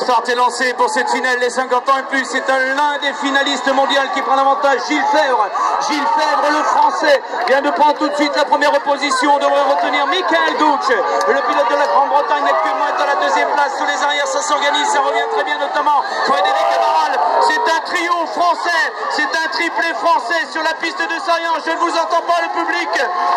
start est lancé pour cette finale, les 50 ans et plus. C'est l'un des finalistes mondiaux qui prend l'avantage, Gilles Fèvre. Gilles Fèvre, le français, vient de prendre tout de suite la première position. On devrait retenir Michael Gooch, le pilote de la Grande-Bretagne, actuellement est à la deuxième place. Sous les arrières, ça s'organise, ça revient très bien, notamment Frédéric Amaral. C'est un trio français, c'est un triplé français sur la piste de Saillant. Je ne vous entends pas, le public.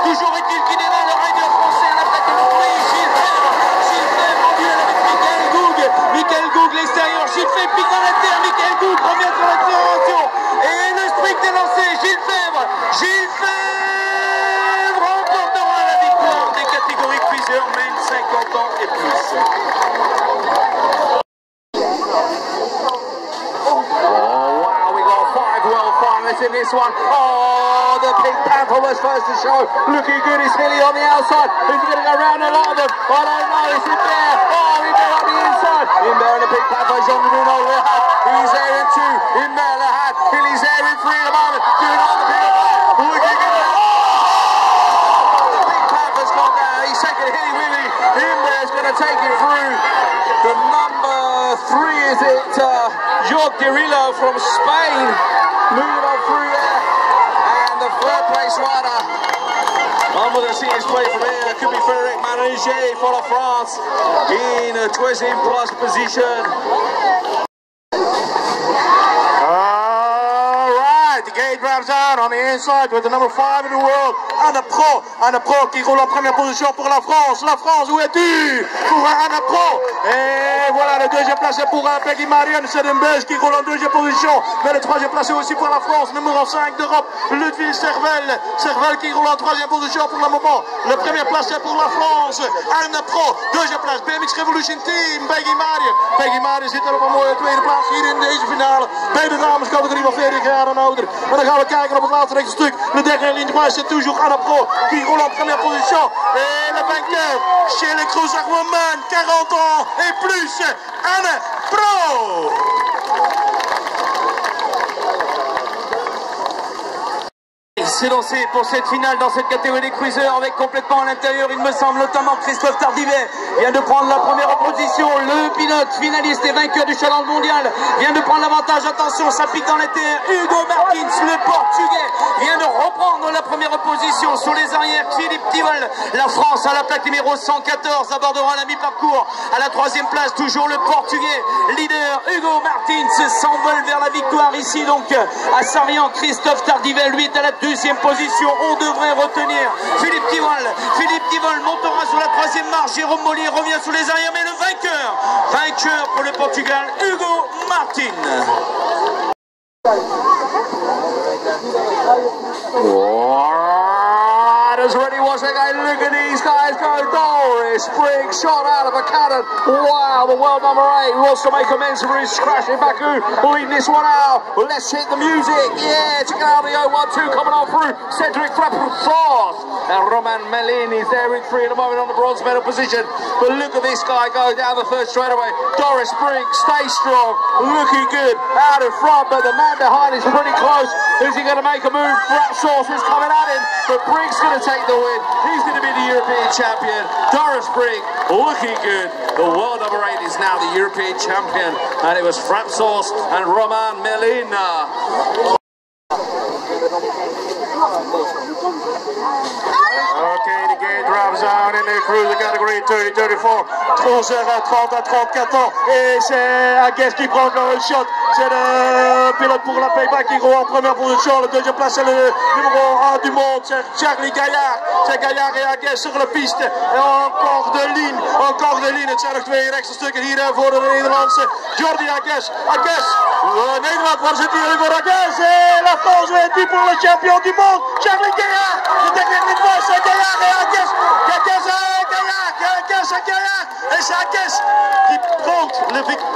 Toujours est-il qu'il est là, le rider français à l'attaque de l'Hongrie, Gilles Fèvre. Gilles Fèvre en duel avec Michael Goog. Michael Goog, l'extérieur. Gilles Fèvre pique dans la terre. Michael Goog revient sur l'accélération. Et le sprint est lancé. Gilles Fèvre. Gilles Fèvre remportera la victoire des catégories cruiser, même 50 ans et plus. In this one, oh, the Pink Panther was first to show. Looking good, is Hilly on the outside. Who's going to go around a lot of them? I don't know, it's Imbert. Oh, Imbert on the inside. Imbert and the Pink Panther, Jean Bruno Lahat. He's there in two. Imbert Lahat. Hilly's there in three at the moment. Doing on the Pink Panther. Looking good. The Pink Panther's gone down. He's taking Hilly Willy. Imbert's going to take it through. The number 3 is it Jorge Guerrillo from Spain. Moving on through there, and the third place rider. I'm going to see his play from here. It could be Frédéric Maréger for la France in a 12th place position. The gate drives out on the inside with the number 5 in the world. Anna Pro qui roule en première position pour la France. La France, où es-tu? Pour Anna Pro. Et voilà, le deuxième place est pour Peggy Marion. C'est une Belge qui roule en deuxième position. Mais le troisième place est aussi pour la France. Numéro 5 d'Europe, Ludwig Servel. Servel qui roule en troisième position pour le moment. La première place est pour la France. Anna Pro. Deuxième place, BMX Revolution Team. Peggy Marion. Peggy Marion zit er op een mooie tweede plaats hier in deze finale. Bij de damescategorie van 40 jaar en ouder. En dan gaan we kijken op het laatste rechte stuk. Le dernier ligne droite, c'est toujours Anna Pro qui roule en première position. Et le vainqueur chez les Cruiser Women, 40 ans et plus, Anna Pro. C'est lancé pour cette finale dans cette catégorie des cruisers avec complètement à l'intérieur, il me semble, notamment Christophe Tardivet vient de prendre la première position. Le pilote finaliste et vainqueur du challenge mondial vient de prendre l'avantage. Attention, ça pique dans la terre. Hugo Martins, le portugais, vient de reprendre la première position. Sur les arrières, Philippe Tivol. La France à la plaque numéro 114 abordera la mi-parcours. À la troisième place, toujours le portugais leader Hugo Martins s'envole vers la victoire ici donc à Sarrian. Christophe Tardivet, lui, est à la deuxième position. On devrait retenir Philippe Tivol. Philippe Tivol montera sur la troisième marche. Jérôme Mollier revient sous les arrières, mais le vainqueur pour le Portugal, Hugo Martins. Ready once again. Look at these guys go. Doris Briggs shot out of a cannon. Wow, the world number 8 who wants to make amends for his crash in Baku, leading this one out. Let's hit the music. Yeah, check out the 012 coming on through. Cedric Frapoussard. And Roman Melin is there in 3 at the moment on the bronze medal position. But look at this guy go down the third straightaway. Doris Briggs, stay strong, looking good out in front, but the man behind is pretty close. Is he going to make a move? Frapoussard is coming at him, but Briggs going to take the win. He's going to be the European champion. Doris Briggs looking good. The world number 8 is now the European champion, and it was Frapoussard and Roman Melina. Okay, the gate drives out in the cruiser category 30-34. 30 à 34 ans. Et c'est Agues qui prend encore le shot. C'est le pilote pour la payback qui roule en première position. Le deuxième place, c'est le numéro 1 du monde. C'est Charlie Gaillard. C'est Gaillard et Agues sur la piste. En encore de ligne. Het zijn nog 2 rechtse stukken hier voor de Nederlandse. Jordi Agues. Nederland, waar zitten jullie voor Agues? Et la France est dit pour le champion du monde. Charlie Gaillard. Le dernier ligne droite, c'est Gaillard et Agues. Gaillard. Et c'est Agues qui prend la victoire.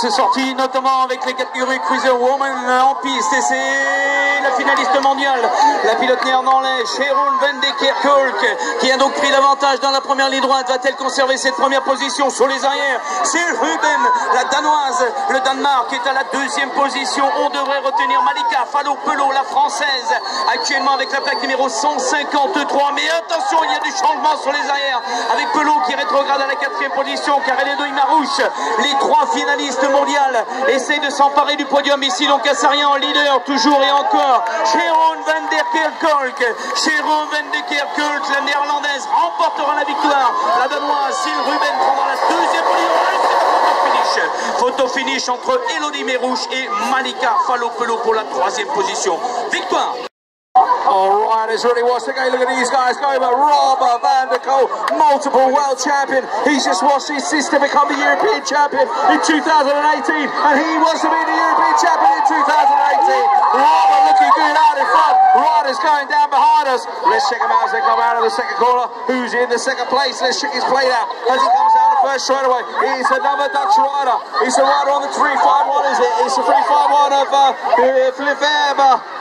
C'est sorti notamment avec les catégories Cruiser Woman en piste et c'est la finaliste mondiale, la pilote néerlandaise Jeroen van der Kerkholt qui a donc pris l'avantage dans la première ligne droite. Va-t-elle conserver cette première position sur les arrières? C'est Ruben, la danoise, le Danemark est à la deuxième position. On devrait retenir Malika Fallo-Pelot, la française, actuellement avec la plaque numéro 153. Mais attention, il y a du changement sur les arrières avec Pelot qui rétrograde à la quatrième position. Karel Marouche, les trois finalistes mondiales essayent de s'emparer du podium ici. Donc Assarien en leader toujours et encore. Jeroen van der Kerkholt, Jeroen van der Kerkholt, la néerlandaise remportera la victoire. La danoise Sil Ruben prendra la deuxième position. Photo finish entre Elodie Merouche et Malika Fallo-Pelot pour la troisième position. Victoire. All right, it's really watched again. Look at these guys going, but Robert van der Kolk, multiple world champion. He's just watched his sister become the European champion in 2018, and he wants to be the European champion in 2018. Robert looking good out in front. Riders going down behind us. Let's check him out as they come out of the second corner. Who's in the second place? Let's check his plate out as he comes out of first straight away. He's another Dutch rider. He's a rider on the 351, is it? It's the 351 of Philippe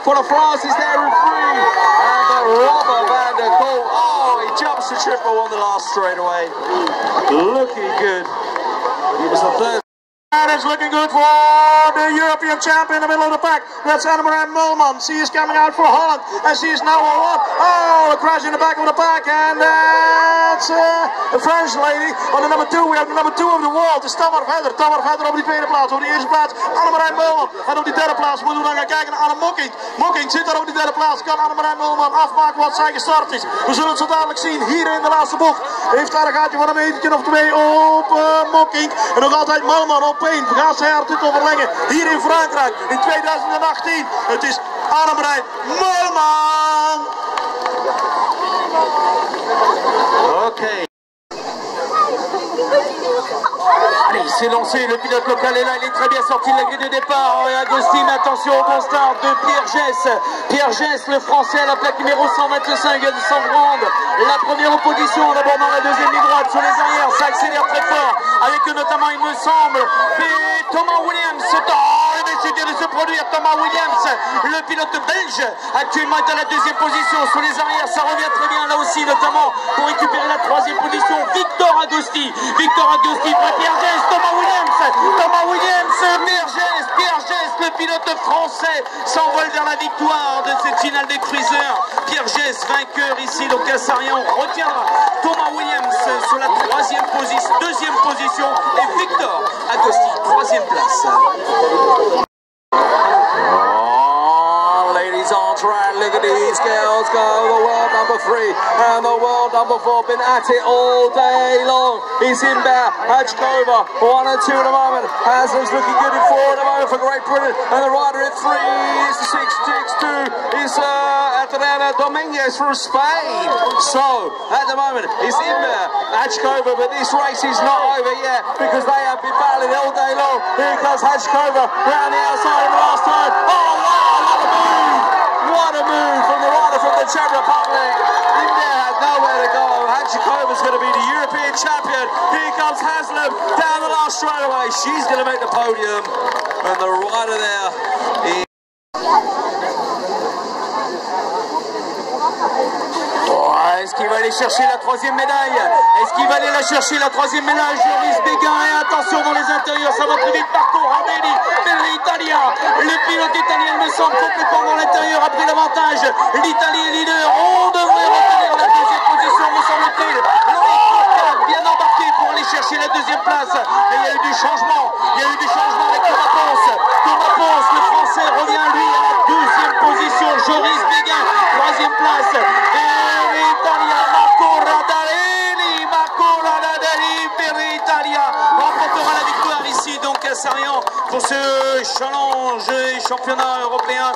for the France is there in three. And Robert van der Kolk, oh, he jumps the triple on the last straightaway. Looking good. He was the third. That is looking good for the European champion in the middle of the pack. That's Annemarijn Mulman. She is coming out for Holland, and she is now on one. Oh, a crash in the back of the pack, and that's the French lady on the number 2. We have the number 2 of the world. Het is Tamar Vedder. Tamar Vedder op die tweede plaats. Op de eerste plaats Annemarijn Mulman. En op die derde plaats moeten we dan gaan kijken naar Anne Mokking. Mokking zit daar op die derde plaats. Kan Annemarijn Mulman afmaken wat zij gestart is? We zullen het zo dadelijk zien hier in de laatste bocht. Heeft daar een gaatje van een metertje of 2 op Mokking. En nog altijd Mulman op 1. Gaat zij haar titel verlengen hier in Frankrijk in 2018. Het is Annemarijn Mulman. Ok. Allez, il s'est lancé, le pilote local est là, il est très bien sorti de la grille de départ. Et Agostine, attention au bon start de Pierre Gess. Pierre Gess, le français à la plaque numéro 125 de Sandbrand. La première position en abordant la deuxième ligne droite sur les arrières. Ça accélère très fort avec notamment, il me semble, Thomas Williams. Il vient de se produire, Thomas Williams, le pilote belge, actuellement est à la deuxième position sur les arrières. Ça revient très bien là aussi, notamment pour récupérer la troisième position. Victor Agosti pour Pierre Gess, Thomas Williams, Pierre Gess, le pilote français s'envole vers la victoire de cette finale des cruisers. Pierre Gess, vainqueur ici, donc à Sarien, on retiendra Thomas Williams sur la deuxième position et Victor Agosti, troisième place. Track. Look at these girls go. The world number 3 and the world number 4 been at it all day long. He's in there. Hajkova 1 and 2 at the moment. Haslam's looking good in 4 at the moment for Great Britain, and the rider in 3 is the 662 is Adriana Dominguez from Spain. So at the moment he's in there, Hajkova, but this race is not over yet because they have been battling all day long. Here comes Hajkova round the outside of the last time. Oh wow, what a move! What a move from the rider from the Czech Republic. India had nowhere to go. Hajikova's going to be the European champion. Here comes Haslam down the last straightaway. She's going to make the podium. And the rider there is... Est-ce qu'il va aller chercher la troisième médaille? Est-ce qu'il va aller la chercher la troisième médaille? Joris Béguin, et attention dans les intérieurs, ça va très vite. Marco Ravelli per l'Italia. Le pilote italien me semble complètement dans l'intérieur, a pris l'avantage. L'Italie est leader. On devrait retenir la deuxième position, me semble-t-il. Bien embarqué pour aller chercher la deuxième place. Et il y a eu du changement. Avec Thomas Ponce. Thomas Ponce, le français, revient lui à la deuxième position. Joris Béguin, troisième place. Remportera la victoire ici donc à Sarrian pour ce challenge championnat européen.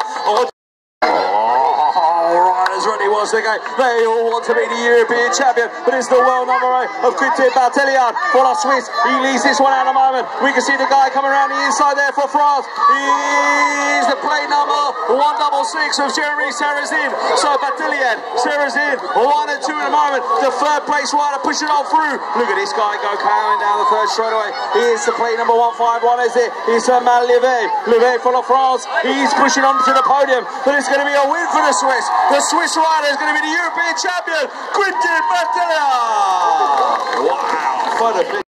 Riders ready. course they all want to be the European champion, but it's the world number 8 of Quintin Bertillon for la Suisse. He leads this one out at the moment. We can see the guy coming around the inside there for France. He's the plate number 166 of Jeremy Sarrazin. So Bertillon, Sarrazin, 1 and 2 at the moment. The third place rider pushing on through. Look at this guy go carrying down the third straight away. He is the plate number 151, is it? He's Romain Livet. Livet for la France. He's pushing on to the podium, but it's going to be a win for the Swiss. The Swiss rider is going to be the European champion, Quintin Bertillon. Wow, what a big